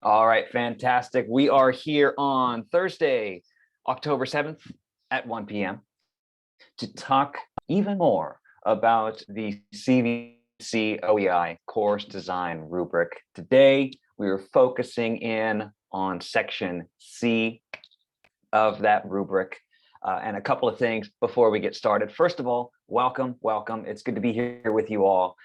All right, fantastic. We are here on Thursday, October 7th at 1 p.m. to talk even more about the CVC-OEI course design rubric. Today, we are focusing in on section C of that rubric. And a couple of things before we get started. First of all, welcome. It's good to be here with you all.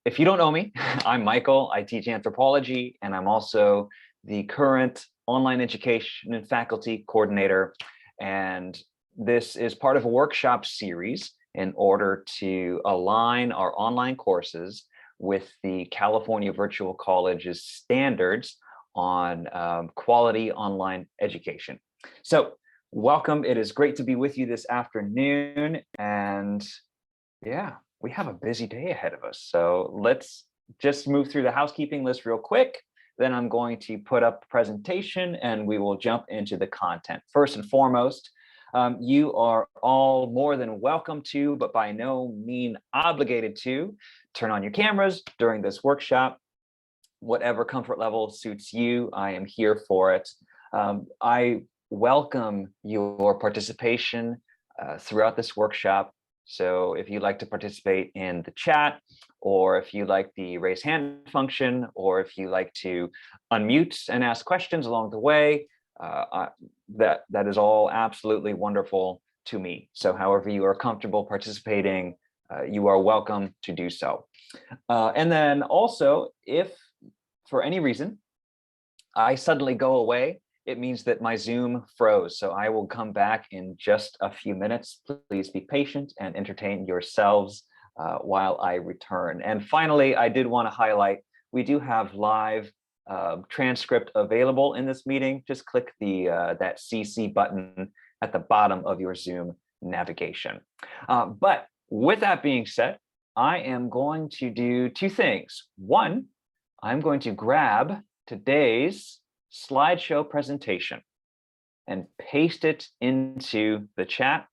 If you don't know me, I'm Michael. I teach anthropology, and I'm also the current online education and faculty coordinator. And this is part of a workshop series in order to align our online courses with the California Virtual College's standards on quality online education. So welcome. It is great to be with you this afternoon. And yeah, we have a busy day ahead of us. So let's just move through the housekeeping list real quick. Then I'm going to put up a presentation and we will jump into the content. First and foremost, you are all more than welcome to, but by no means obligated to, turn on your cameras during this workshop. Whatever comfort level suits you, I am here for it. I welcome your participation throughout this workshop. So if you'd like to participate in the chat, or if you like the raise hand function, or if you like to unmute and ask questions along the way, that is all absolutely wonderful to me. So however you are comfortable participating, you are welcome to do so. And then also, if for any reason I suddenly go away, it means that my Zoom froze. So I will come back in just a few minutes. Please be patient and entertain yourselves while I return. And finally, I did want to highlight, we do have live transcript available in this meeting. Just click the that CC button at the bottom of your Zoom navigation. But with that being said, I am going to do two things. One, I'm going to grab today's slideshow presentation and paste it into the chat.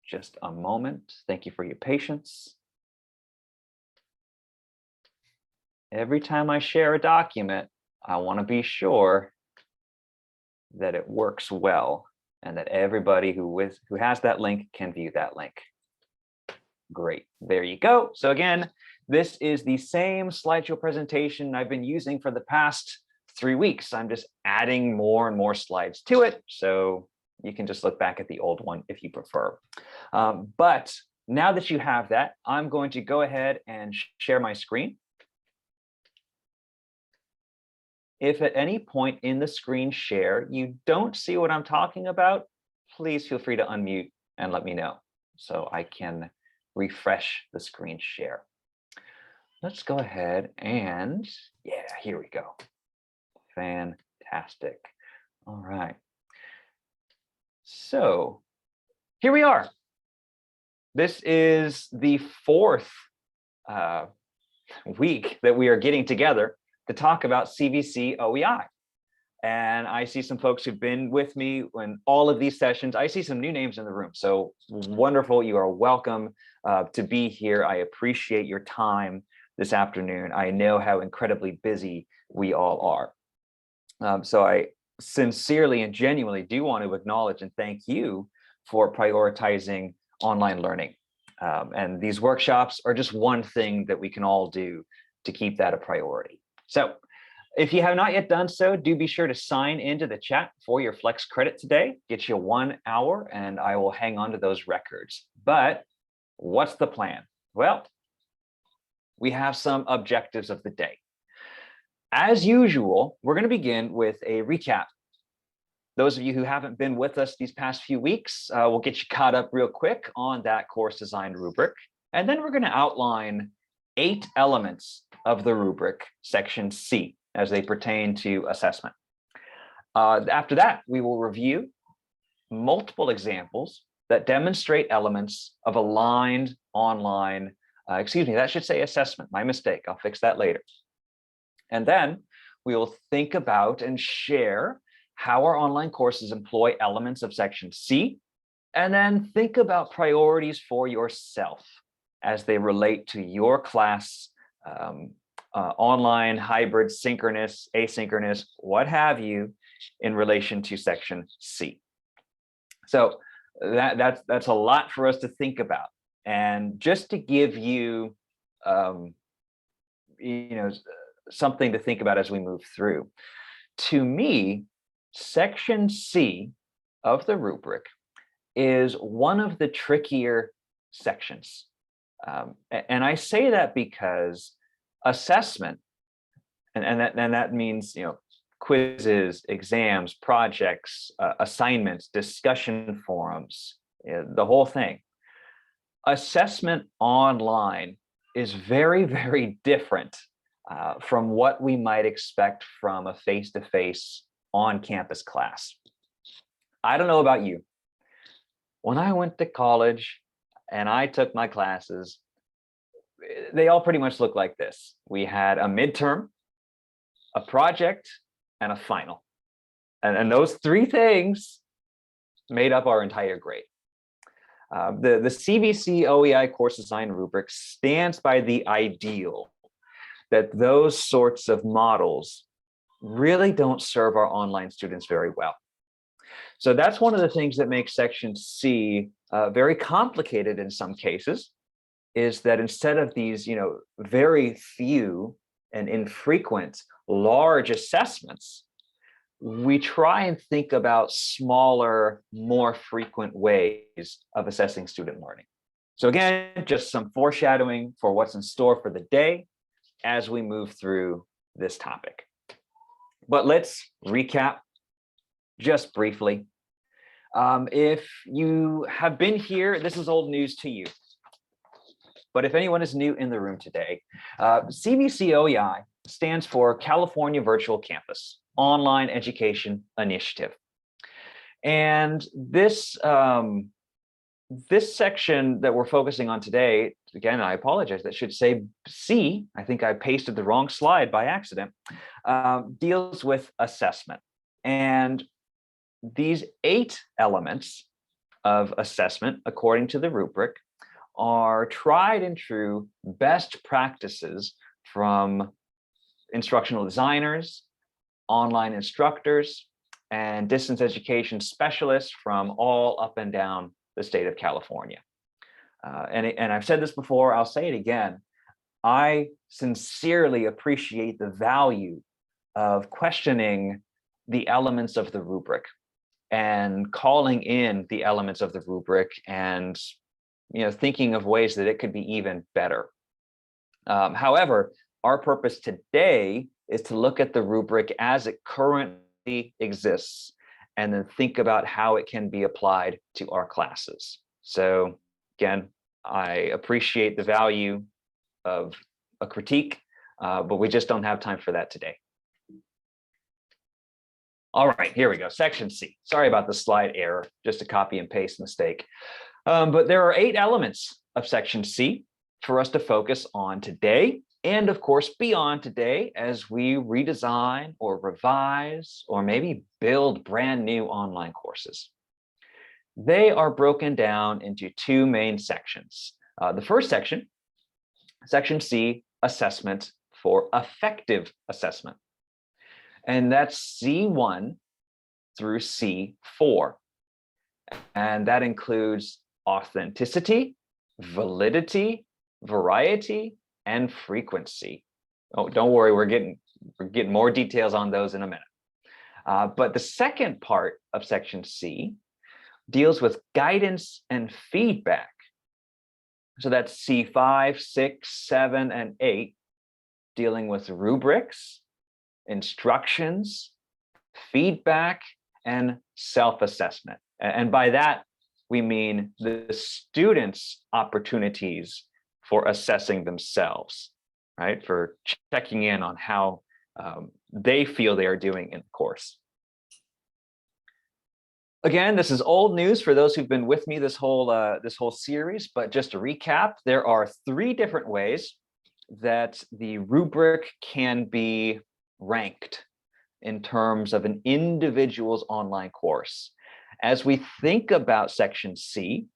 Just a moment. Thank you for your patience. Every time I share a document, I want to be sure that it works well and that everybody who has that link can view that link. Great. There you go. So again, this is the same slideshow presentation I've been using for the past 3 weeks. I'm just adding more and more slides to it. So you can just look back at the old one if you prefer. But now that you have that, I'm going to go ahead and share my screen. If at any point in the screen share you don't see what I'm talking about, please feel free to unmute and let me know so I can refresh the screen share. Let's go ahead and yeah, here we go. Fantastic. All right. So here we are. This is the fourth week that we are getting together to talk about CVC-OEI. And I see some folks who've been with me in all of these sessions. I see some new names in the room. So wonderful. You are welcome to be here. I appreciate your time this afternoon. I know how incredibly busy we all are. So I sincerely and genuinely do want to acknowledge and thank you for prioritizing online learning. And these workshops are just one thing that we can all do to keep that a priority. So if you have not yet done so, do be sure to sign into the chat for your flex credit today. Get you 1 hour and I will hang on to those records. But what's the plan? Well, we have some objectives of the day. As usual, we're going to begin with a recap. Those of you who haven't been with us these past few weeks, we'll get you caught up real quick on that course design rubric. And then we're going to outline 8 elements of the rubric, section C, as they pertain to assessment. After that, we will review multiple examples that demonstrate elements of aligned online, that should say assessment, my mistake, I'll fix that later. And then we will think about and share how our online courses employ elements of section C, and then think about priorities for yourself as they relate to your class online, hybrid, synchronous, asynchronous, what have you, in relation to section C. So that's a lot for us to think about. And just to give you, something to think about as we move through. To me, section C of the rubric is one of the trickier sections. And I say that because assessment, and that means, quizzes, exams, projects, assignments, discussion forums, the whole thing. Assessment online is very, very different from what we might expect from a face-to-face on-campus class. I don't know about you. When I went to college and I took my classes, they all pretty much look like this. We had a midterm, a project, and a final. And those three things made up our entire grade. The CVC-OEI course design rubric stands by the ideal that those sorts of models really don't serve our online students very well. So that's one of the things that makes section C very complicated in some cases, is that instead of these, very few and infrequent large assessments, we try and think about smaller, more frequent ways of assessing student learning. So again, just some foreshadowing for what's in store for the day as we move through this topic. But let's recap just briefly. If you have been here, this is old news to you. But if anyone is new in the room today, CVC-OEI stands for California Virtual Campus Online Education Initiative. And this section that we're focusing on today, again, I apologize, that should say C, I think I pasted the wrong slide by accident, deals with assessment. And these 8 elements of assessment, according to the rubric, are tried and true best practices from instructional designers, online instructors, and distance education specialists from all up and down the state of California. And I've said this before, I'll say it again. I sincerely appreciate the value of questioning the elements of the rubric and calling in the elements of the rubric and thinking of ways that it could be even better. However, our purpose today is to look at the rubric as it currently exists and then think about how it can be applied to our classes. So again, I appreciate the value of a critique, but we just don't have time for that today. All right, here we go, section C. Sorry about the slide error, just a copy and paste mistake. But there are 8 elements of section C for us to focus on today, and of course beyond today, as we redesign or revise or maybe build brand new online courses. They are broken down into 2 main sections. The first section, section C, assessment for effective assessment. And that's C1 through C4. And that includes authenticity, validity, variety, and frequency. Oh, don't worry, we're getting more details on those in a minute. But the second part of section C deals with guidance and feedback. So that's C5, 6, 7, and 8, dealing with rubrics, instructions, feedback, and self-assessment. And by that, we mean the students' opportunities for assessing themselves, right? For checking in on how they feel they are doing in the course. Again, this is old news for those who've been with me this whole series, but just to recap, there are 3 different ways that the rubric can be ranked in terms of an individual's online course. As we think about section C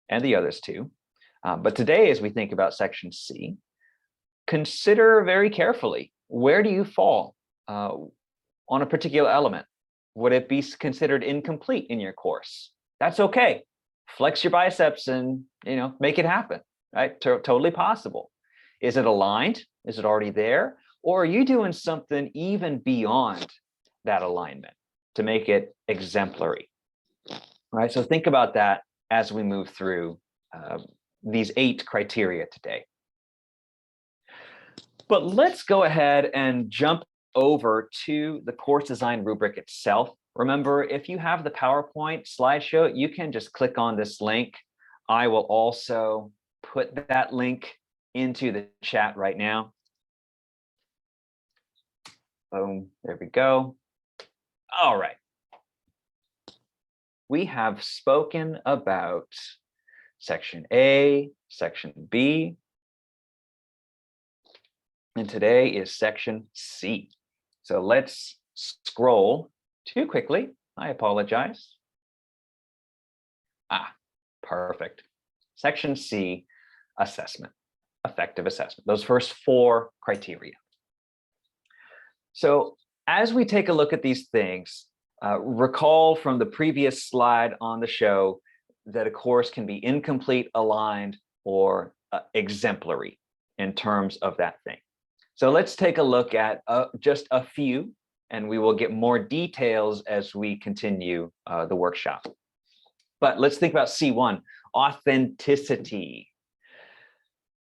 and the others too, but today as we think about section C, consider very carefully, where do you fall on a particular element? Would it be considered incomplete in your course? That's okay. Flex your biceps and make it happen, right? Totally possible. Is it aligned? Is it already there? Or are you doing something even beyond that alignment to make it exemplary? Right. So think about that as we move through these 8 criteria today. But let's go ahead and jump over to the course design rubric itself. Remember, if you have the PowerPoint slideshow, you can just click on this link. I will also put that link into the chat right now. Boom, there we go. All right. We have spoken about section A, section B, and today is section C. So let's scroll too quickly. I apologize. Perfect. Section C, assessment, effective assessment, those first 4 criteria. So as we take a look at these things, recall from the previous slide on the show that a course can be incomplete, aligned, or exemplary in terms of that thing. So let's take a look at just a few, and we will get more details as we continue the workshop. But let's think about C1, authenticity.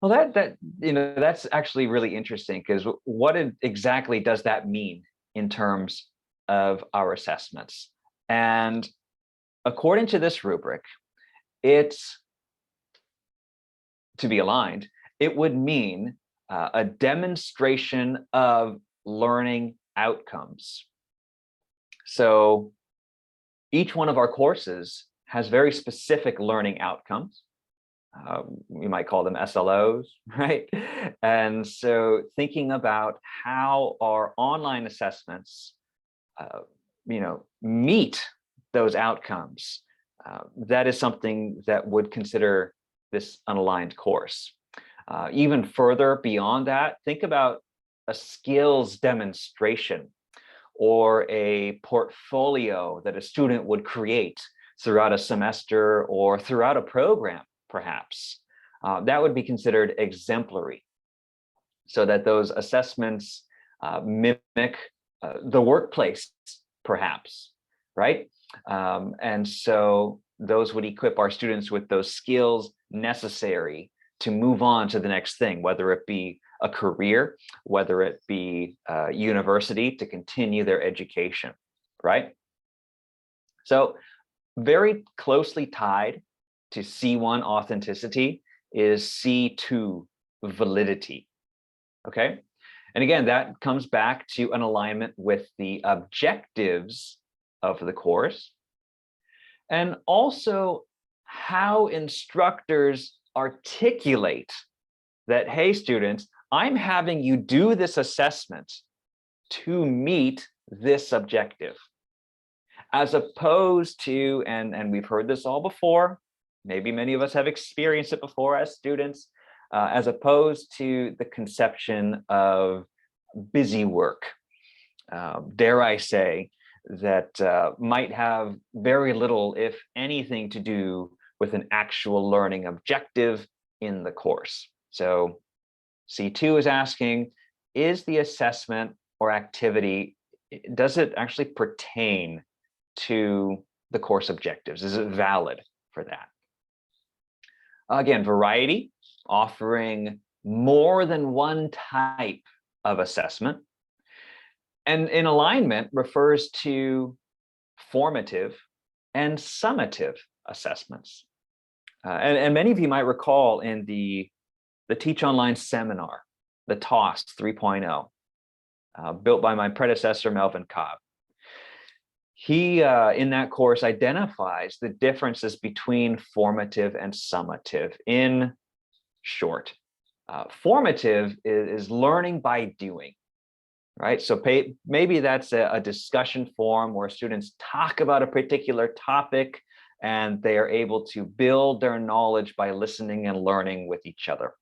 Well, that's actually really interesting, because what exactly does that mean in terms of our assessments? And according to this rubric, it's to be aligned, it would mean a demonstration of learning outcomes. So each one of our courses has very specific learning outcomes. We might call them SLOs, right? And so thinking about how our online assessments, meet those outcomes, that is something that would consider this unaligned course. Even further beyond that, think about a skills demonstration or a portfolio that a student would create throughout a semester or throughout a program, perhaps. That would be considered exemplary, so that those assessments mimic the workplace, perhaps, right? And so those would equip our students with those skills necessary to move on to the next thing, whether it be a career, whether it be university, to continue their education, right? So very closely tied to C1 authenticity is C2 validity, okay? And again, that comes back to an alignment with the objectives of the course, and also how instructors articulate that, hey, students, I'm having you do this assessment to meet this objective, as opposed to, and we've heard this all before, maybe many of us have experienced it before as students, as opposed to the conception of busy work, dare I say, that might have very little, if anything, to do with an actual learning objective in the course. So C2 is asking, is the assessment or activity, does it actually pertain to the course objectives? Is it valid for that? Again, variety, offering more than one type of assessment. And in alignment refers to formative and summative assessments. And many of you might recall in the Teach Online seminar, the TOS 3.0, built by my predecessor, Melvin Cobb. He, in that course, identifies the differences between formative and summative. In short, formative is learning by doing, right? So maybe that's a discussion forum where students talk about a particular topic and they are able to build their knowledge by listening and learning with each other.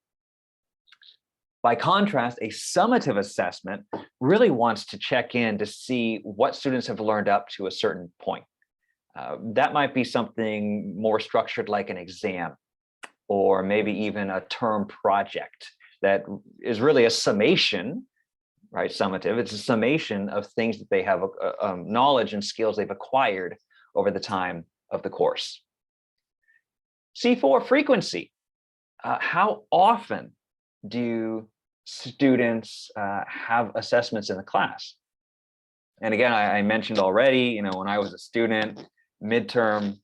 By contrast, a summative assessment really wants to check in to see what students have learned up to a certain point. That might be something more structured like an exam, or maybe even a term project that is really a summation, right? Summative, it's a summation of things that they have, knowledge and skills they've acquired over the time of the course. C4, frequency. How often do students have assessments in the class? And again, I mentioned already, when I was a student, midterm,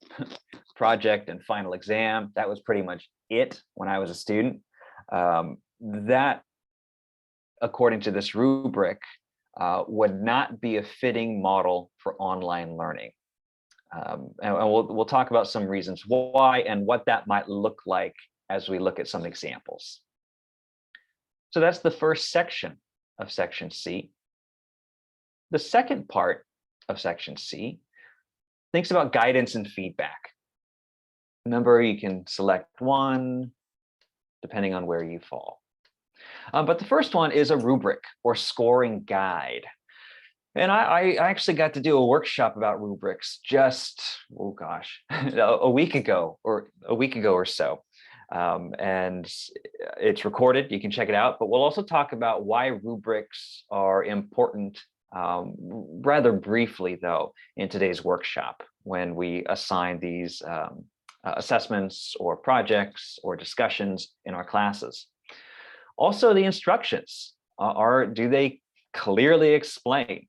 project, and final exam, that was pretty much it when I was a student. That, according to this rubric, would not be a fitting model for online learning. And we'll talk about some reasons why and what that might look like as we look at some examples. So that's the first section of section C. The second part of section C thinks about guidance and feedback. Remember, you can select one depending on where you fall. But the first one is a rubric or scoring guide. And I actually got to do a workshop about rubrics just, oh gosh, a week ago or so. And it's recorded, you can check it out, but we'll also talk about why rubrics are important rather briefly, though, in today's workshop when we assign these assessments or projects or discussions in our classes. Also, the instructions, do they clearly explain?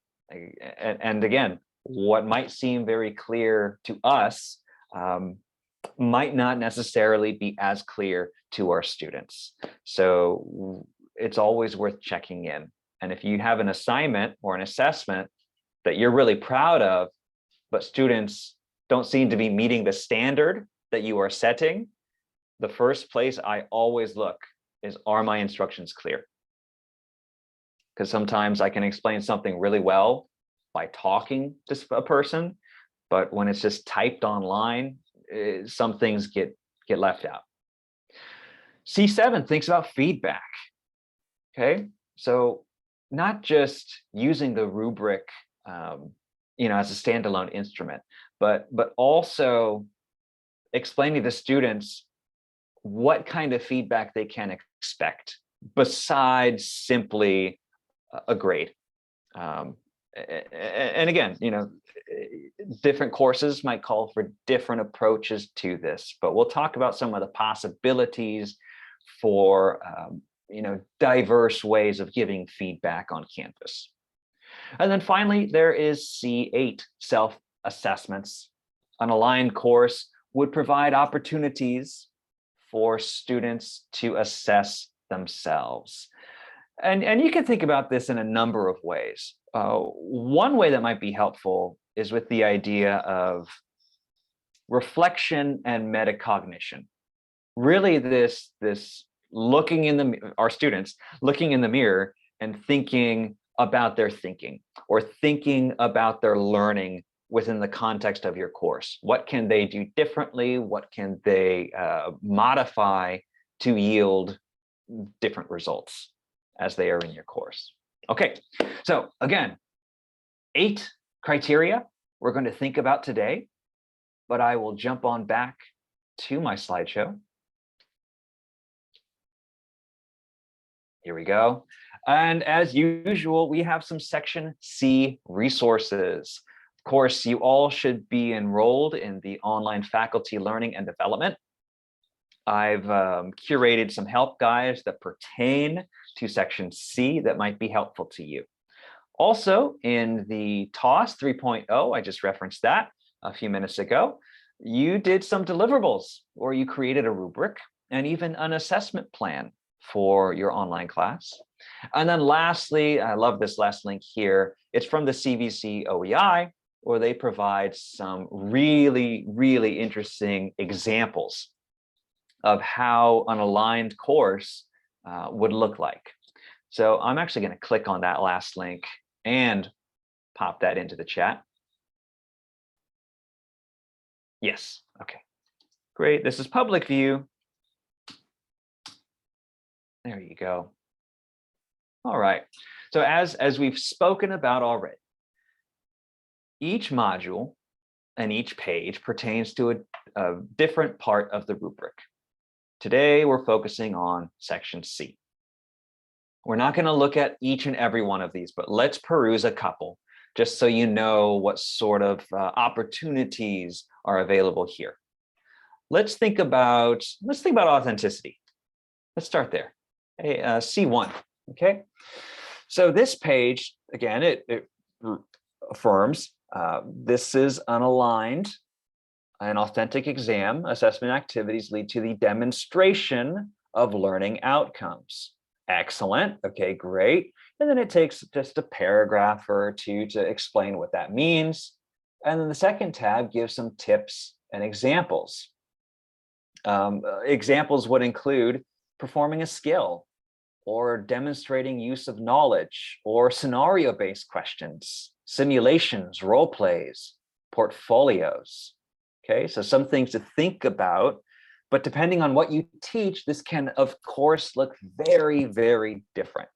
And again, what might seem very clear to us might not necessarily be as clear to our students. So it's always worth checking in. And if you have an assignment or an assessment that you're really proud of, but students don't seem to be meeting the standard that you are setting, the first place I always look is, are my instructions clear? Because sometimes I can explain something really well by talking to a person, but when it's just typed online, some things get left out. C7 thinks about feedback. Okay, so not just using the rubric, as a standalone instrument, but also explaining to students what kind of feedback they can expect besides simply a grade. And again, different courses might call for different approaches to this, but we'll talk about some of the possibilities for diverse ways of giving feedback on campus. And then finally, there is C8, self-assessments. An aligned course would provide opportunities for students to assess themselves. And you can think about this in a number of ways. One way that might be helpful is with the idea of reflection and metacognition. Really, this looking in our students looking in the mirror and thinking about their thinking, or thinking about their learning within the context of your course. What can they do differently? What can they modify to yield different results as they are in your course? Okay, so again, 8 criteria we're going to think about today, but I will jump on back to my slideshow. Here we go. And as usual, we have some section C resources. Of course, you all should be enrolled in the online faculty learning and development. I've curated some help guides that pertain to section C that might be helpful to you. Also, in the TOS 3.0, I just referenced that a few minutes ago, you did some deliverables, or you created a rubric and even an assessment plan for your online class. And then lastly, I love this last link here. It's from the CVC-OEI, where they provide some really, really interesting examples of how an aligned course would look like. So I'm actually going to click on that last link and pop that into the chat. Yes, okay, great. This is public view. There you go. All right. So as we've spoken about already, each module and each page pertains to a different part of the rubric. Today, we're focusing on section C. We're not going to look at each and every one of these, but let's peruse a couple, just so you know what sort of opportunities are available here. Let's think about authenticity. Let's start there. Hey, C1. Okay. So this page, again, it affirms this is unaligned. An authentic exam assessment activities lead to the demonstration of learning outcomes. Excellent. Okay, great. And then it takes just a paragraph or two to explain what that means. And then the second tab gives some tips and examples. Examples would include performing a skill, or demonstrating use of knowledge, or scenario-based questions, simulations, role plays, portfolios. Okay, so some things to think about, but depending on what you teach, this can, of course, look very, very different.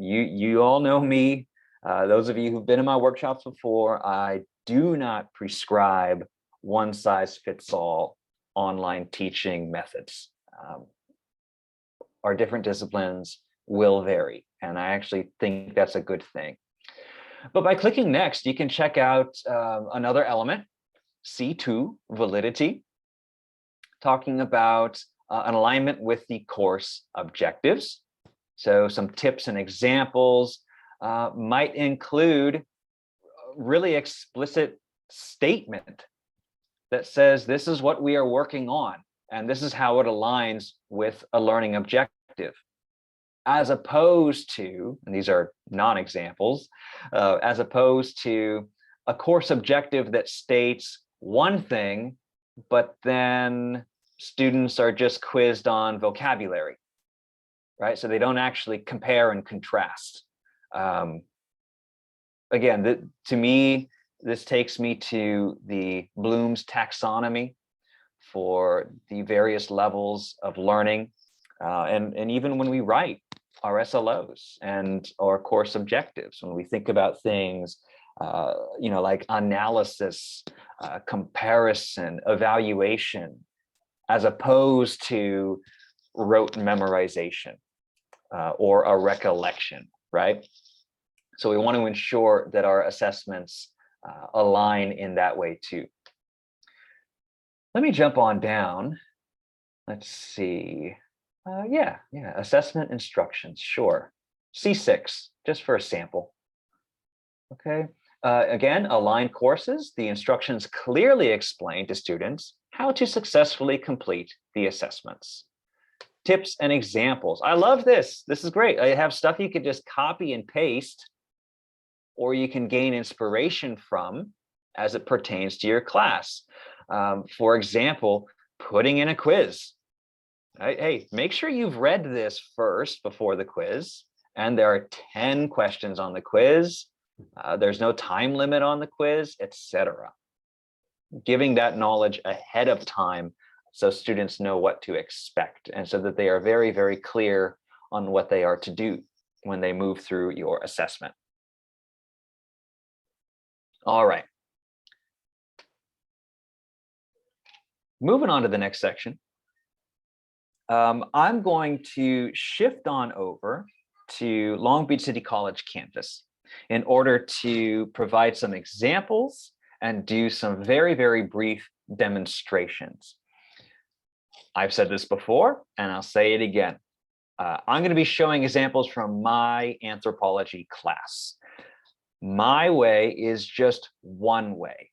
You all know me. Those of you who've been in my workshops before, I do not prescribe one-size-fits-all online teaching methods. Our different disciplines will vary, and I actually think that's a good thing. But by clicking next, you can check out another element, C2, validity, talking about an alignment with the course objectives. So some tips and examples might include really explicit statement that says this is what we are working on, and this is how it aligns with a learning objective, as opposed to, and these are non-examples, as opposed to a course objective that states one thing, but then students are just quizzed on vocabulary, right? So they don't actually compare and contrast. Again, to me, this takes me to the Bloom's taxonomy for the various levels of learning. And even when we write our SLOs and our course objectives, when we think about things, like analysis, comparison, evaluation, as opposed to rote memorization or a recollection, right? So we want to ensure that our assessments align in that way too. Let me jump on down. Let's see. Yeah, assessment instructions, sure. C6, just for a sample. Okay. Again, aligned courses, the instructions clearly explain to students how to successfully complete the assessments. Tips and examples. I love this. This is great. I have stuff you could just copy and paste, or you can gain inspiration from as it pertains to your class. For example, putting in a quiz. Hey, make sure you've read this first before the quiz. And there are 10 questions on the quiz. There's no time limit on the quiz, etc. Giving that knowledge ahead of time so students know what to expect, and so that they are very, very clear on what they are to do when they move through your assessment. All right. Moving on to the next section. I'm going to shift on over to Long Beach City College campus in order to provide some examples and do some very, very brief demonstrations. I've said this before, and I'll say it again. I'm going to be showing examples from my anthropology class. My way is just one way.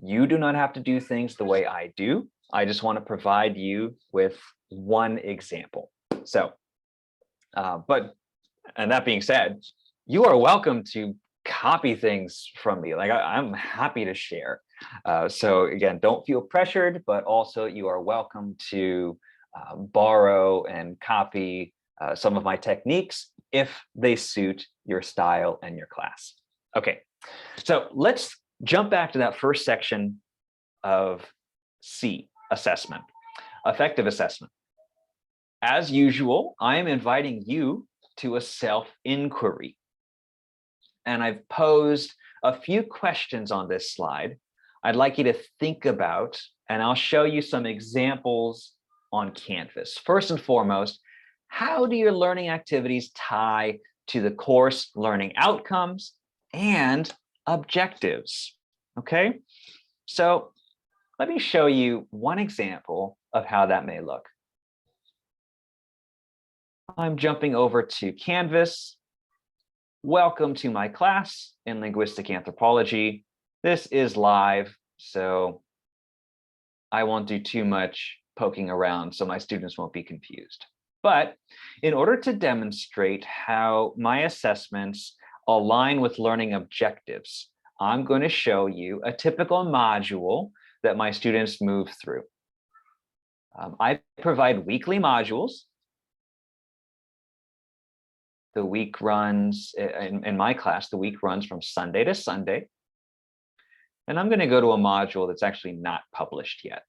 You do not have to do things the way I do. I just want to provide you with one example. So, and that being said, you are welcome to copy things from me. Like I'm happy to share. So again, don't feel pressured, but also you are welcome to borrow and copy some of my techniques if they suit your style and your class. Okay, so let's jump back to that first section of C, assessment, effective assessment. As usual, I am inviting you to a self-inquiry. And I've posed a few questions on this slide I'd like you to think about, and I'll show you some examples on Canvas. First and foremost, how do your learning activities tie to the course learning outcomes and objectives? Okay, so let me show you one example of how that may look. I'm jumping over to Canvas. Welcome to my class in linguistic anthropology. This is live, so I won't do too much poking around so my students won't be confused. But in order to demonstrate how my assessments align with learning objectives, I'm going to show you a typical module that my students move through. I provide weekly modules. The week runs, in my class, the week runs from Sunday to Sunday. And I'm going to go to a module that's actually not published yet.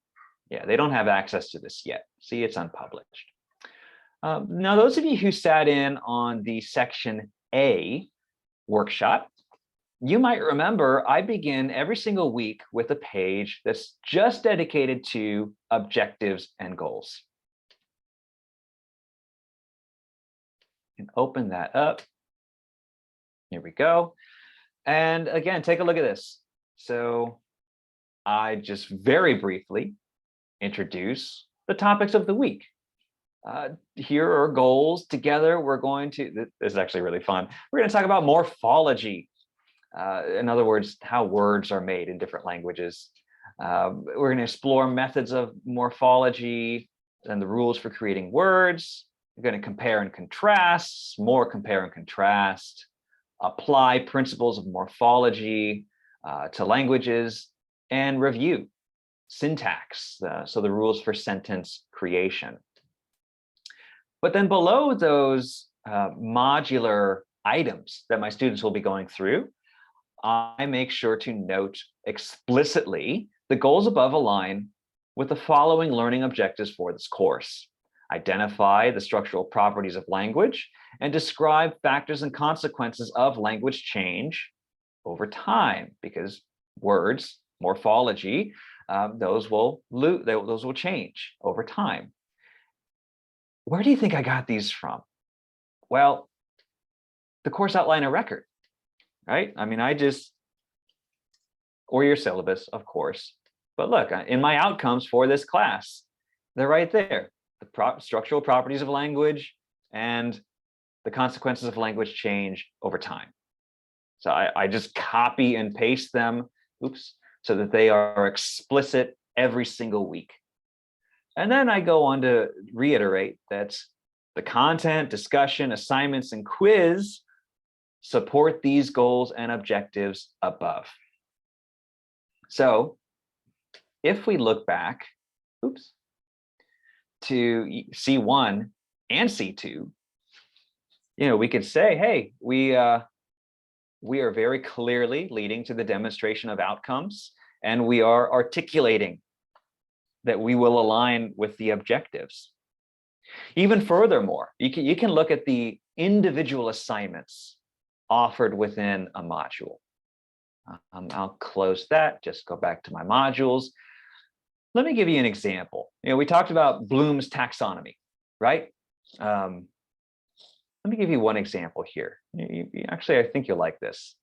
Yeah, they don't have access to this yet. See, it's unpublished. Now, those of you who sat in on the Section A workshop, you might remember I begin every single week with a page that's just dedicated to objectives and goals. And open that up. Here we go. And again, take a look at this. So I just very briefly introduce the topics of the week. Here are goals. Together, we're going to, this is actually really fun. We're going to talk about morphology. In other words, how words are made in different languages. We're going to explore methods of morphology and the rules for creating words. We're going to compare and contrast, more compare and contrast, apply principles of morphology to languages, and review syntax, so the rules for sentence creation. But then below those modular items that my students will be going through, I make sure to note explicitly the goals above align with the following learning objectives for this course. Identify the structural properties of language and describe factors and consequences of language change over time, because words, morphology, those will change over time. Where do you think I got these from? Well, the course outline and record, right? I mean, or your syllabus, of course. But look, in my outcomes for this class, they're right there. The structural properties of language and the consequences of language change over time. So I just copy and paste them, so that they are explicit every single week. And then I go on to reiterate that the content, discussion, assignments, and quiz support these goals and objectives above. So if we look back, to C1 and C2, we could say, hey, we are very clearly leading to the demonstration of outcomes, and we are articulating that we will align with the objectives. Even furthermore, you can look at the individual assignments offered within a module. I'll close that, just go back to my modules. Let me give you an example. We talked about Bloom's taxonomy, right? Let me give you one example here. Actually, I think you'll like this.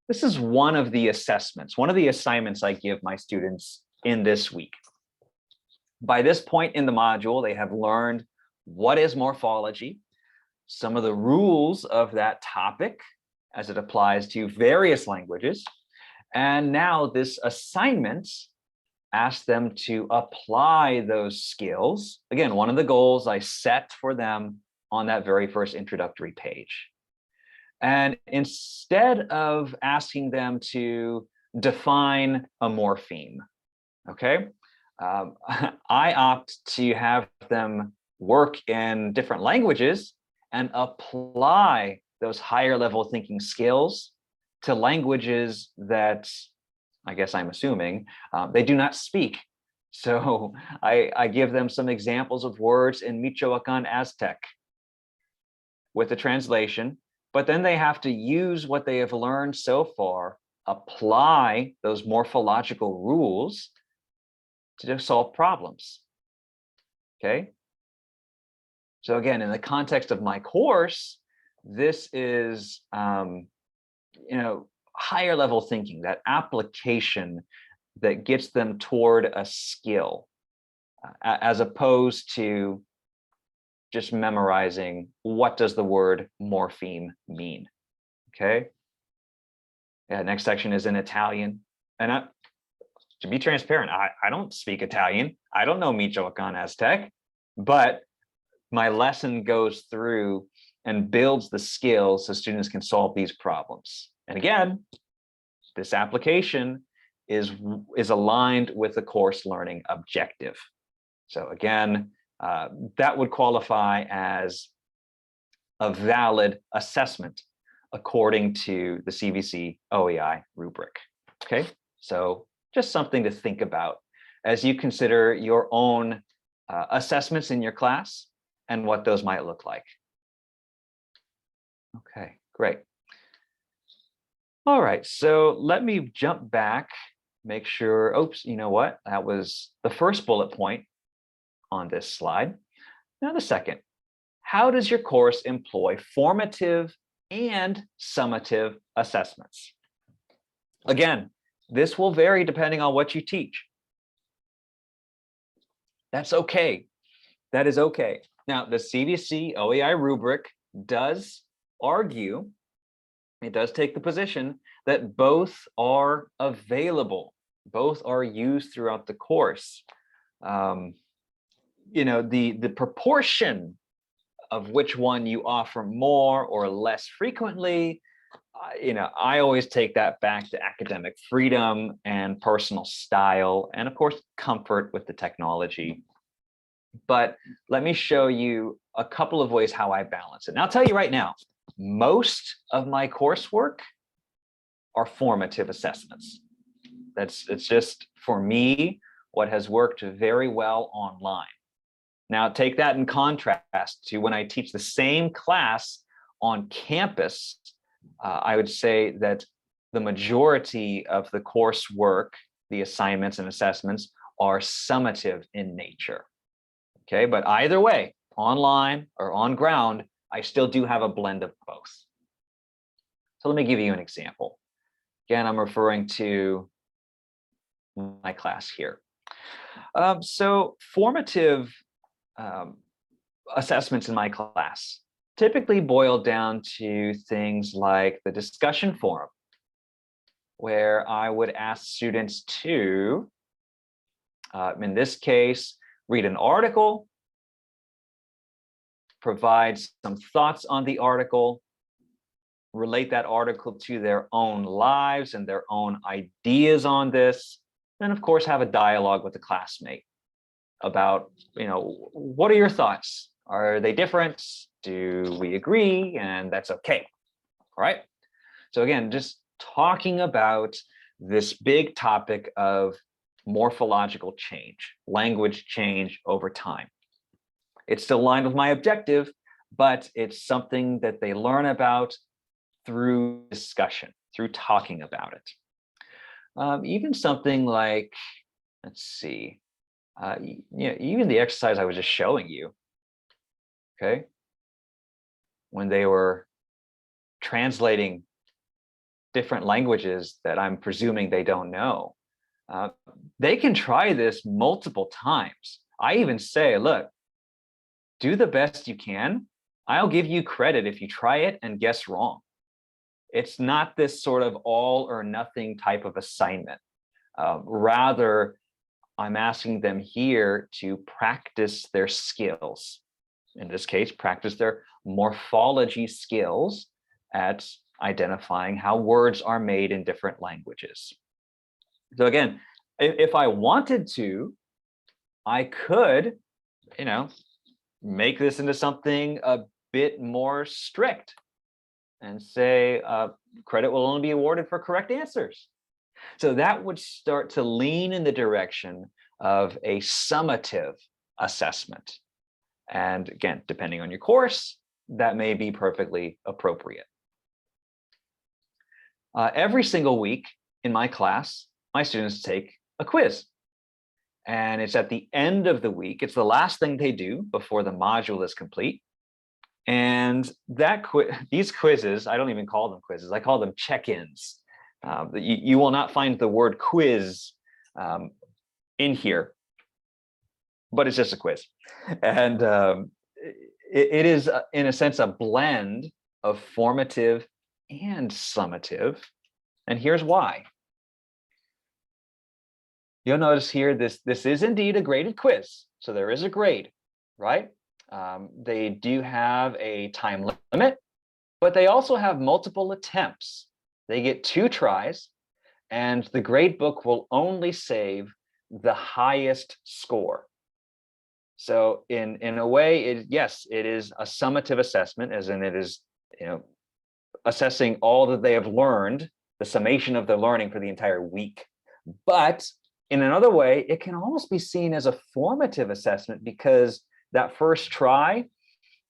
This is one of the assessments, one of the assignments I give my students in this week. By this point in the module, they have learned what is morphology, some of the rules of that topic as it applies to various languages. And now this assignment asks them to apply those skills. Again, one of the goals I set for them on that very first introductory page. And instead of asking them to define a morpheme, okay, I opt to have them work in different languages and apply those higher level thinking skills to languages that, I guess I'm assuming, they do not speak. So I give them some examples of words in Michoacan Aztec. with the translation, but then they have to use what they have learned so far, apply those morphological rules to solve problems. Okay. So again, in the context of my course, this is, higher level thinking, that application that gets them toward a skill, as opposed to just memorizing what does the word morpheme mean. Okay. Yeah, next section is in Italian. And to be transparent, I don't speak Italian. I don't know Michoacan Aztec, but my lesson goes through and builds the skills so students can solve these problems. And again, this application is aligned with the course learning objective. So again, that would qualify as a valid assessment according to the CVC-OEI rubric. Okay, so just something to think about as you consider your own assessments in your class and what those might look like. Okay, great. All right, so let me jump back, make sure, oops, you know what? That was the first bullet point on this slide. Now the second, how does your course employ formative and summative assessments? Again, this will vary depending on what you teach. That's okay. That is okay. Now, the CVC-OEI rubric does argue, it does take the position that both are available, both are used throughout the course. The proportion of which one you offer more or less frequently, I always take that back to academic freedom and personal style, and of course, comfort with the technology. But let me show you a couple of ways how I balance it. And I'll tell you right now, most of my coursework are formative assessments. It's just, for me, what has worked very well online. Now, take that in contrast to when I teach the same class on campus. I would say that the majority of the coursework, the assignments and assessments, are summative in nature. Okay, but either way, online or on ground, I still do have a blend of both. So let me give you an example. Again, I'm referring to my class here. So formative assessments in my class typically boil down to things like the discussion forum, where I would ask students to, in this case, read an article, provide some thoughts on the article, relate that article to their own lives and their own ideas on this, and of course have a dialogue with a classmate about, what are your thoughts? Are they different? Do we agree? And that's okay. All right. So again, just talking about this big topic of morphological change, language change over time. It's still aligned with my objective, but it's something that they learn about through discussion, through talking about it. Even something like, let's see, even the exercise I was just showing you, okay? When they were translating different languages that I'm presuming they don't know, they can try this multiple times. I even say, look, do the best you can. I'll give you credit if you try it and guess wrong. It's not this sort of all or nothing type of assignment. Rather, I'm asking them here to practice their skills. In this case, practice their morphology skills at identifying how words are made in different languages. So again, if I wanted to, I could, make this into something a bit more strict and say credit will only be awarded for correct answers. So that would start to lean in the direction of a summative assessment. And again, depending on your course, that may be perfectly appropriate. Every single week in my class, my students take a quiz. And it's at the end of the week. It's the last thing they do before the module is complete. And these quizzes, I don't even call them quizzes, I call them check-ins. You will not find the word quiz in here, but it's just a quiz. And it is, in a sense, a blend of formative and summative. And here's why. You'll notice here, this is indeed a graded quiz. So there is a grade, right? They do have a time limit, but they also have multiple attempts. They get 2 tries, and the grade book will only save the highest score. So in a way, yes, it is a summative assessment, as in it is, assessing all that they have learned, the summation of their learning for the entire week. But in another way, it can almost be seen as a formative assessment, because that first try,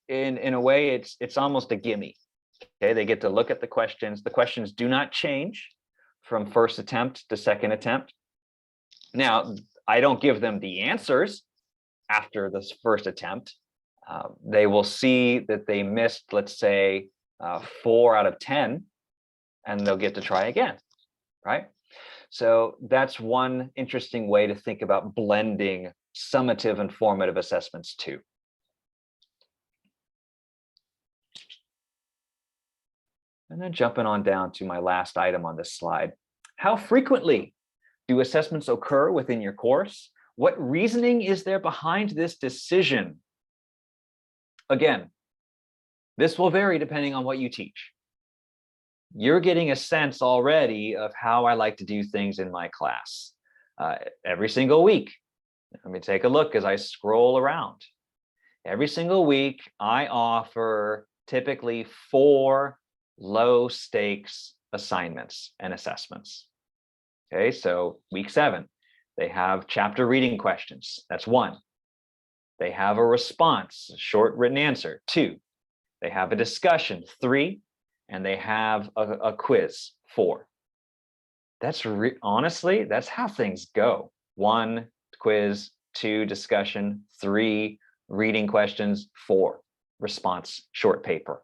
in a way, it's almost a gimme. Okay, they get to look at the questions. The questions do not change from first attempt to second attempt. Now, I don't give them the answers after this first attempt. They will see that they missed, let's say, 4 out of 10, and they'll get to try again, right? So that's one interesting way to think about blending summative and formative assessments too. And then jumping on down to my last item on this slide. How frequently do assessments occur within your course? What reasoning is there behind this decision? Again, this will vary depending on what you teach. You're getting a sense already of how I like to do things in my class. Every single week, let me take a look as I scroll around. Every single week, I offer typically 4 low stakes assignments and assessments. Okay, so week 7, they have chapter reading questions. That's 1. They have a response, a short written answer, 2. They have a discussion, 3. And they have a quiz, 4. That's honestly, that's how things go. 1 quiz, 2 discussion, 3 reading questions, 4 response short paper.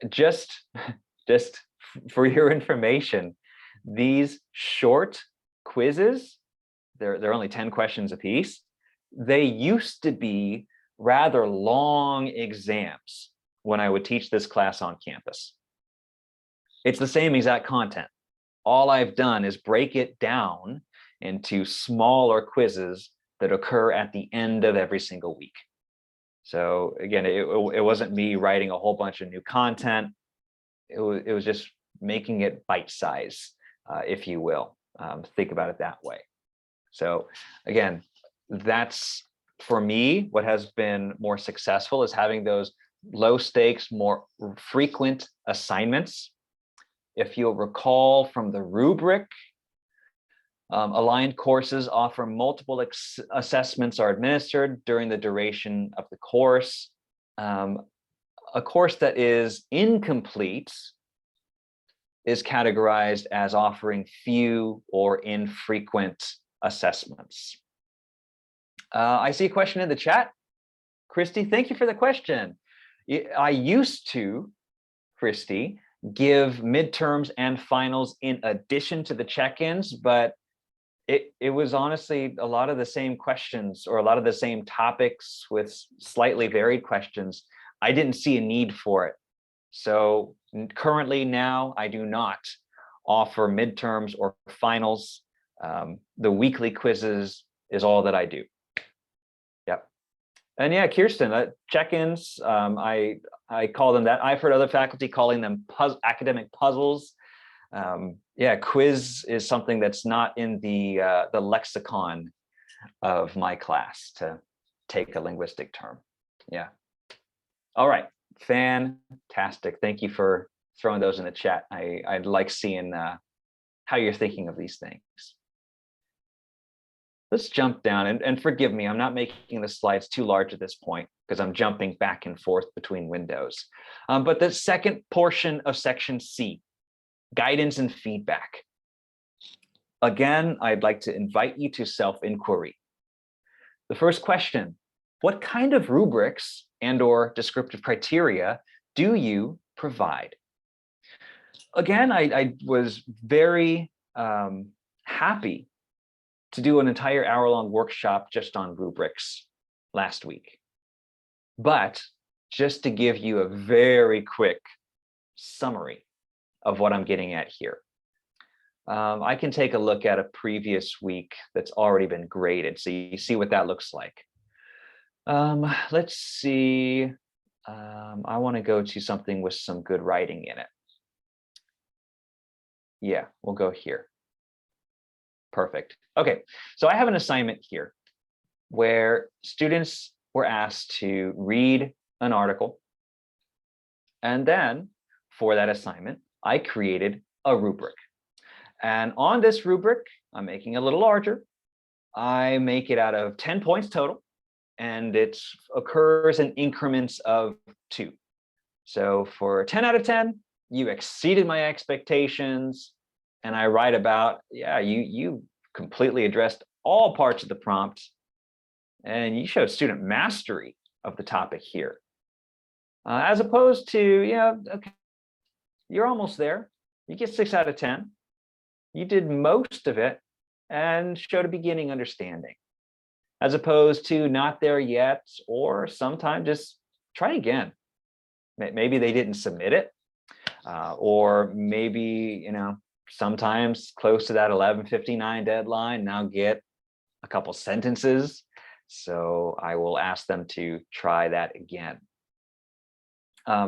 Just for your information, these short quizzes, they're only 10 questions apiece. They used to be rather long exams when I would teach this class on campus. It's the same exact content. All I've done is break it down into smaller quizzes that occur at the end of every single week. So again, it wasn't me writing a whole bunch of new content. It was just making it bite-size, if you will. Think about it that way. So again, that's, for me, what has been more successful is having those low stakes, more frequent assignments. If you'll recall from the rubric, aligned courses offer multiple assessments are administered during the duration of the course. A course that is incomplete is categorized as offering few or infrequent assessments. I see a question in the chat. Christy, thank you for the question. I used to, Christy, give midterms and finals in addition to the check-ins, but it was honestly a lot of the same questions or a lot of the same topics with slightly varied questions. I didn't see a need for it. So currently now I do not offer midterms or finals. The weekly quizzes is all that I do. Yep. And yeah, Kirsten, check-ins, I call them that. I've heard other faculty calling them academic puzzles. Yeah, quiz is something that's not in the lexicon of my class, to take a linguistic term. Yeah. All right, fantastic. Thank you for throwing those in the chat. I'd like seeing how you're thinking of these things. let's jump down, and forgive me, I'm not making the slides too large at this point because I'm jumping back and forth between windows. But the second portion of section C, guidance and feedback. Again, I'd like to invite you to self-inquiry. The first question, what kind of rubrics and/or descriptive criteria do you provide? Again, I was very happy to do an entire hour-long workshop just on rubrics last week. But just to give you a very quick summary of what I'm getting at here. I can take a look at a previous week that's already been graded, so you see what that looks like. Let's see. I want to go to something with some good writing in it. Yeah, we'll go here. Perfect. Okay, so I have an assignment here where students were asked to read an article. And then for that assignment, I created a rubric. And on this rubric, I'm making it a little larger. I make it out of 10 points total, and it occurs in increments of 2. So for 10 out of 10, you exceeded my expectations. And I write about, yeah, you completely addressed all parts of the prompt, and you showed student mastery of the topic here. As opposed to, yeah, okay, you're almost there. You get 6 out of 10. You did most of it and showed a beginning understanding. As opposed to not there yet, or sometimes just try again. Maybe they didn't submit it, or maybe, sometimes close to that 11:59 deadline, now get a couple sentences. So I will ask them to try that again.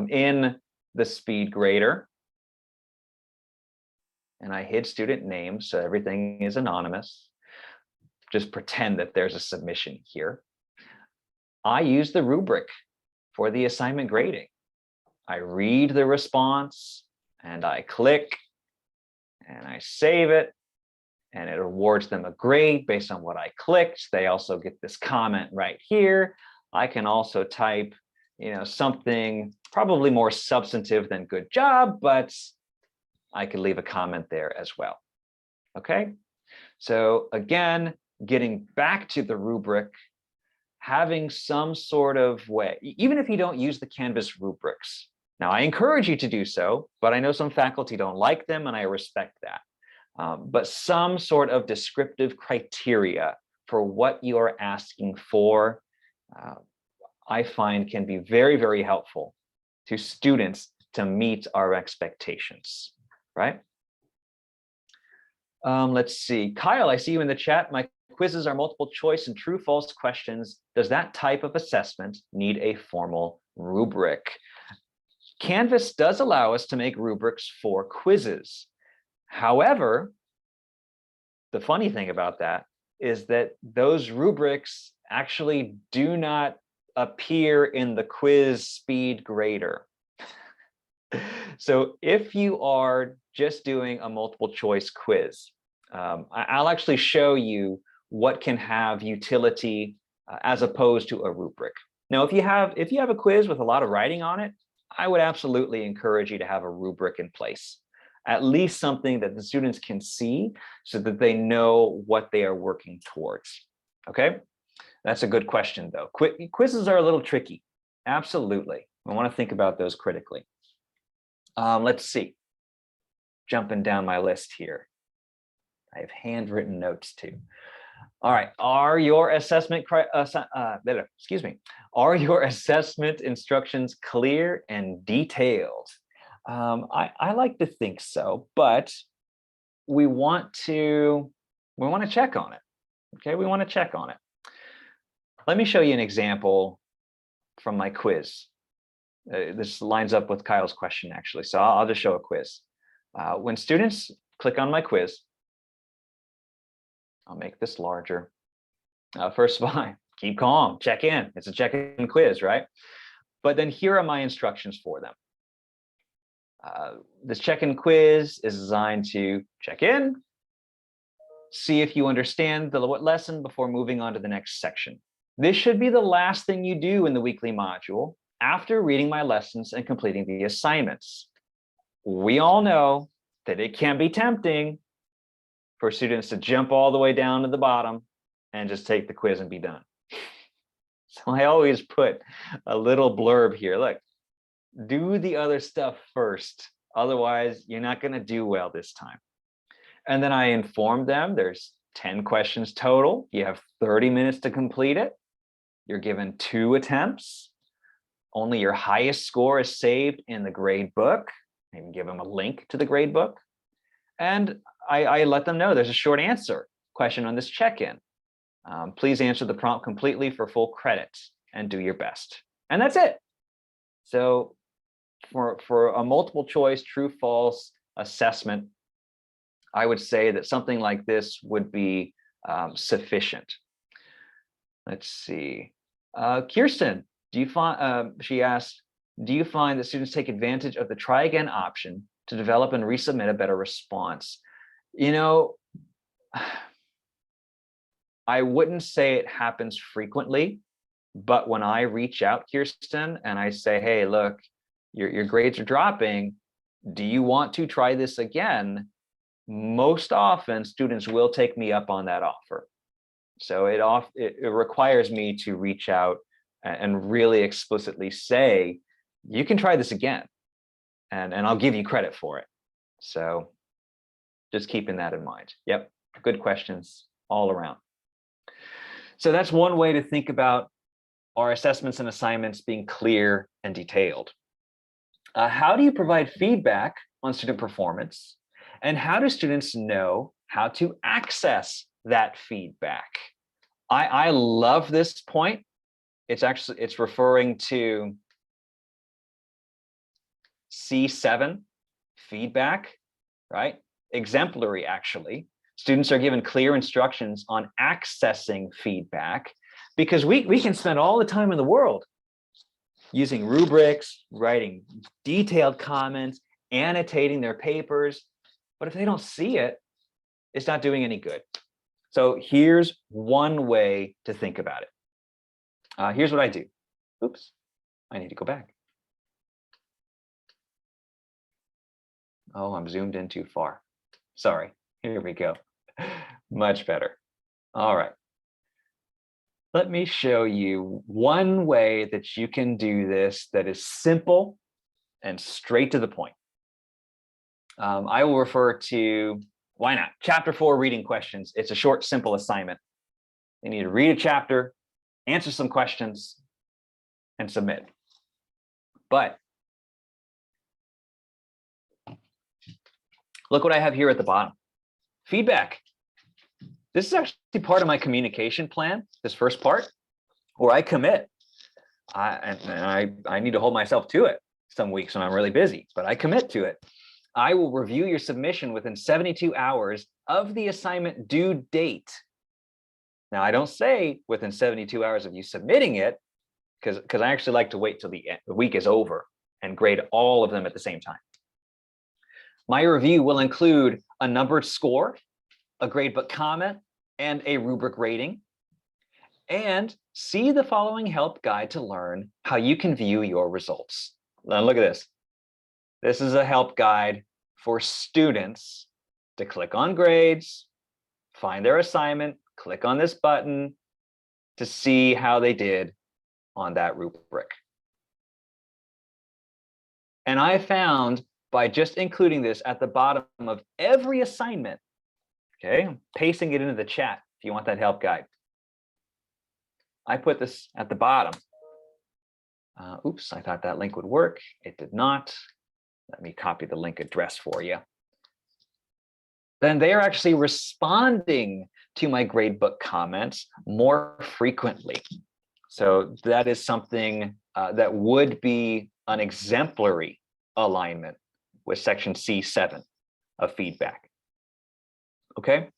In the speed grader, and I hid student names, so everything is anonymous. Just pretend that there's a submission here. I use the rubric for the assignment grading. I read the response and I click and I save it, and it awards them a grade based on what I clicked. They also get this comment right here. I can also type, something probably more substantive than good job, but I could leave a comment there as well. Okay, so again, getting back to the rubric, having some sort of way, even if you don't use the Canvas rubrics. Now, I encourage you to do so, but I know some faculty don't like them, and I respect that. But some sort of descriptive criteria for what you are asking for, I find can be very, very helpful to students to meet our expectations, right? Let's see. Kyle, I see you in the chat. My quizzes are multiple choice and true false questions. Does that type of assessment need a formal rubric? Canvas does allow us to make rubrics for quizzes. However, the funny thing about that is that those rubrics actually do not appear in the quiz speed grader. So if you are just doing a multiple choice quiz, I'll actually show you what can have utility as opposed to a rubric. Now, if you have a quiz with a lot of writing on it, I would absolutely encourage you to have a rubric in place, at least something that the students can see so that they know what they are working towards. Okay, that's a good question though. Quizzes are a little tricky. Absolutely, I want to think about those critically. Let's see, jumping down my list here. I have handwritten notes too. All right, are your assessment instructions clear and detailed? I like to think so, but we want to check on it. Okay, we want to check on it. Let me show you an example from my quiz. This lines up with Kyle's question, actually, so I'll just show a quiz. When students click on my quiz, I'll make this larger. First of all, keep calm, check in. It's a check-in quiz, right? But then here are my instructions for them. This check-in quiz is designed to check in, see if you understand the lesson before moving on to the next section. This should be the last thing you do in the weekly module after reading my lessons and completing the assignments. We all know that it can be tempting for students to jump all the way down to the bottom and just take the quiz and be done. So I always put a little blurb here. Look, do the other stuff first. Otherwise, you're not going to do well this time. And then I informed them there's 10 questions total. You have 30 minutes to complete it. You're given 2 attempts. Only your highest score is saved in the grade book. I even give them a link to the grade book. And I let them know there's a short answer question on this check-in. Please answer the prompt completely for full credit and do your best. And that's it. So for a multiple choice true false assessment, I would say that something like this would be sufficient. Let's see. Kirsten, do you find, she asked, do you find that students take advantage of the try again option to develop and resubmit a better response? You know, I wouldn't say it happens frequently, but when I reach out, Kirsten, and I say, hey, look, your grades are dropping. Do you want to try this again? Most often, students will take me up on that offer. So it requires me to reach out and really explicitly say, you can try this again, and I'll give you credit for it. So just keeping that in mind. Yep, good questions all around. So that's one way to think about our assessments and assignments being clear and detailed. How do you provide feedback on student performance? And how do students know how to access that feedback? I love this point. It's referring to C7 feedback, right? Exemplary, actually. Students are given clear instructions on accessing feedback, because we can spend all the time in the world using rubrics, writing detailed comments, annotating their papers. But if they don't see it, it's not doing any good. So here's one way to think about it. Here's what I do. Oops, I need to go back. Oh, I'm zoomed in too far. Sorry, here we go. Much better. All right. Let me show you one way that you can do this that is simple and straight to the point. I will refer to, why not, Chapter 4 reading questions. It's a short, simple assignment. You need to read a chapter, answer some questions, and submit. But look what I have here at the bottom. Feedback. This is actually part of my communication plan, this first part, where I commit. I need to hold myself to it some weeks when I'm really busy, but I commit to it. I will review your submission within 72 hours of the assignment due date. Now, I don't say within 72 hours of you submitting it, because I actually like to wait till the week is over and grade all of them at the same time. My review will include a numbered score, a gradebook comment, and a rubric rating. And see the following help guide to learn how you can view your results. Now look at this. This is a help guide for students to click on grades, find their assignment, click on this button to see how they did on that rubric. And I found by just including this at the bottom of every assignment, okay, I'm pasting it into the chat if you want that help guide. I put this at the bottom. Oops, I thought that link would work. It did not. Let me copy the link address for you. Then they are actually responding to my gradebook comments more frequently. So that is something that would be an exemplary alignment with section C7 of feedback. Okay,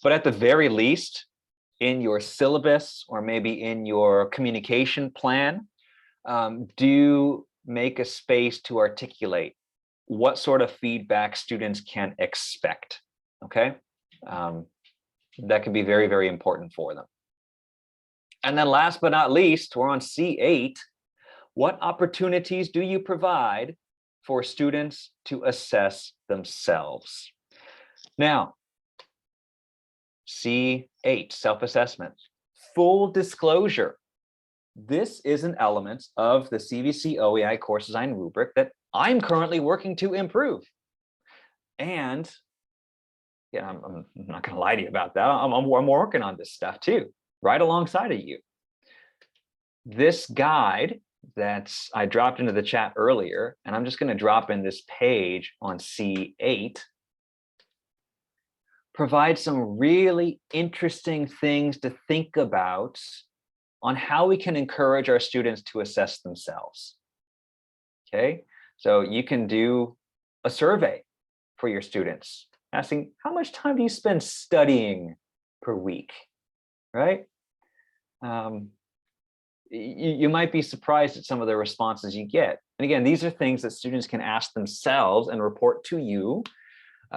but at the very least, in your syllabus or maybe in your communication plan, do make a space to articulate what sort of feedback students can expect. Okay, that can be very, very important for them. And then last but not least, we're on C8. What opportunities do you provide for students to assess themselves? Now, C8, self-assessment. Full disclosure, this is an element of the CVC-OEI course design rubric that I'm currently working to improve. And yeah, I'm not going to lie to you about that. I'm working on this stuff too, right alongside of you. This guide that I dropped into the chat earlier, and I'm just going to drop in this page on C8, provides some really interesting things to think about on how we can encourage our students to assess themselves. Okay, so you can do a survey for your students, asking how much time do you spend studying per week, right? You might be surprised at some of the responses you get. And again, these are things that students can ask themselves and report to you,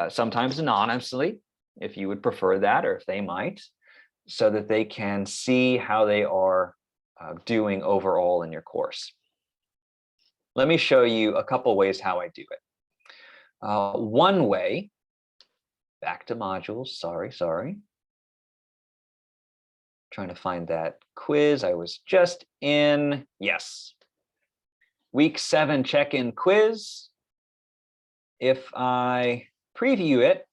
sometimes anonymously, if you would prefer that, or if they might, so that they can see how they are doing overall in your course. Let me show you a couple ways how I do it. One way, back to modules, sorry. Trying to find that quiz I was just in. Yes. Week 7 check-in quiz. If I preview it,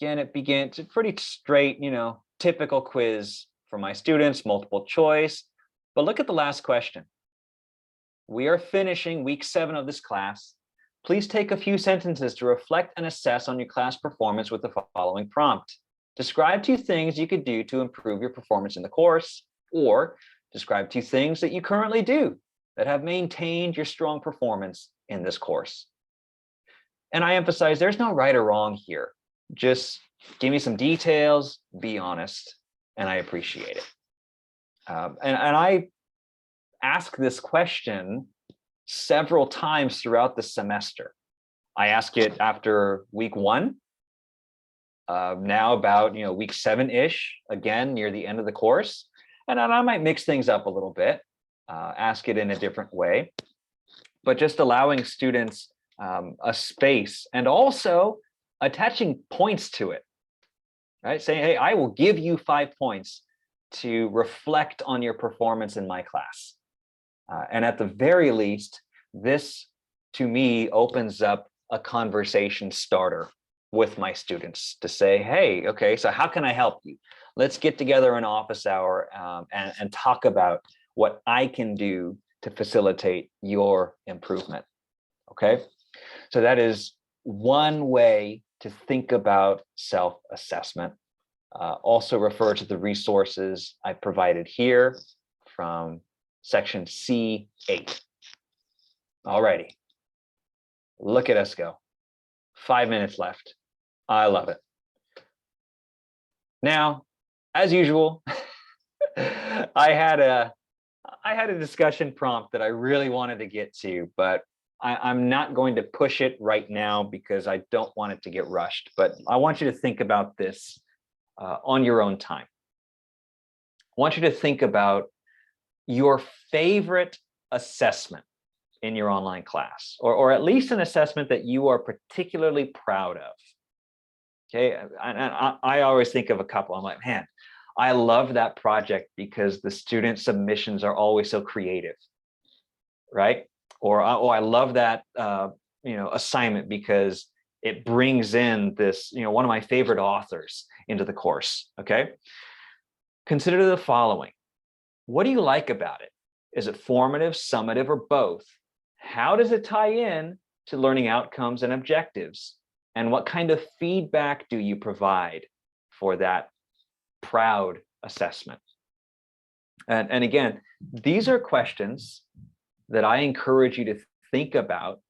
again, it begins, it's pretty straight, typical quiz for my students, multiple choice. But look at the last question. We are finishing week 7 of this class. Please take a few sentences to reflect and assess on your class performance with the following prompt. Describe 2 things you could do to improve your performance in the course, or describe 2 things that you currently do that have maintained your strong performance in this course. And I emphasize there's no right or wrong here. Just give me some details, be honest, and I appreciate it. And I ask this question several times throughout the semester. I ask it after week 1, now about week 7-ish, again near the end of the course, and I might mix things up a little bit, ask it in a different way, but just allowing students a space and also attaching points to it, right? Saying, hey, I will give you 5 points to reflect on your performance in my class. And at the very least, this to me opens up a conversation starter with my students to say, hey, okay, so how can I help you? Let's get together an office hour and talk about what I can do to facilitate your improvement. Okay, so that is one way to think about self-assessment. Also refer to the resources I provided here from section C8. Alrighty, look at us go. 5 minutes left. I love it. Now, as usual, I had a discussion prompt that I really wanted to get to, but I'm not going to push it right now because I don't want it to get rushed. But I want you to think about this on your own time. I want you to think about your favorite assessment in your online class, or at least an assessment that you are particularly proud of. Okay, and I always think of a couple. I'm like, man, I love that project because the student submissions are always so creative, right? Or oh, I love that assignment because it brings in this one of my favorite authors into the course. Okay, consider the following. What do you like about it? Is it formative, summative, or both? How does it tie in to learning outcomes and objectives? And what kind of feedback do you provide for that proud assessment? And again, these are questions that I encourage you to think about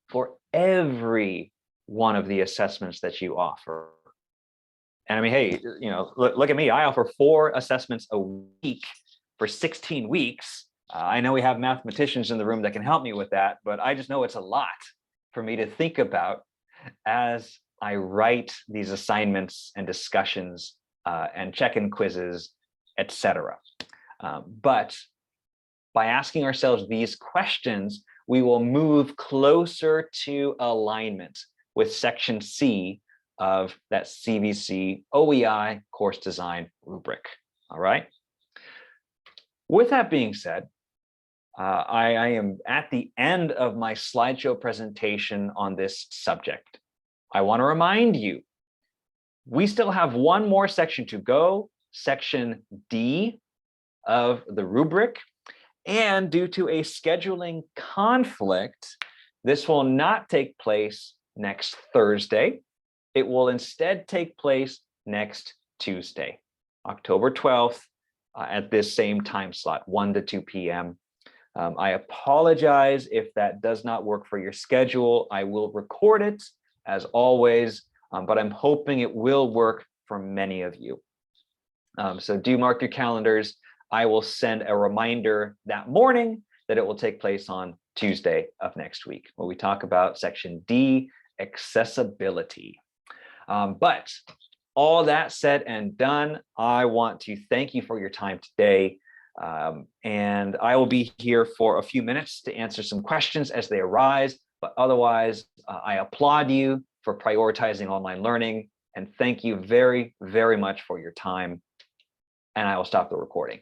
for every one of the assessments that you offer. And I mean, hey, look at me. I offer 4 assessments a week for 16 weeks. I know we have mathematicians in the room that can help me with that, but I just know it's a lot for me to think about as I write these assignments and discussions and check-in quizzes, etc. But by asking ourselves these questions, we will move closer to alignment with section C of that CVC-OEI course design rubric. All right. With that being said, I am at the end of my slideshow presentation on this subject. I want to remind you, we still have one more section to go, section D of the rubric. And due to a scheduling conflict, this will not take place next Thursday. It will instead take place next Tuesday, October 12th, at this same time slot, 1 to 2 p.m. I apologize if that does not work for your schedule. I will record it as always, but I'm hoping it will work for many of you. So do mark your calendars. I will send a reminder that morning that it will take place on Tuesday of next week, where we talk about section D, accessibility. But all that said and done, I want to thank you for your time today. And I will be here for a few minutes to answer some questions as they arise. But otherwise, I applaud you for prioritizing online learning. And thank you very, very much for your time. And I will stop the recording.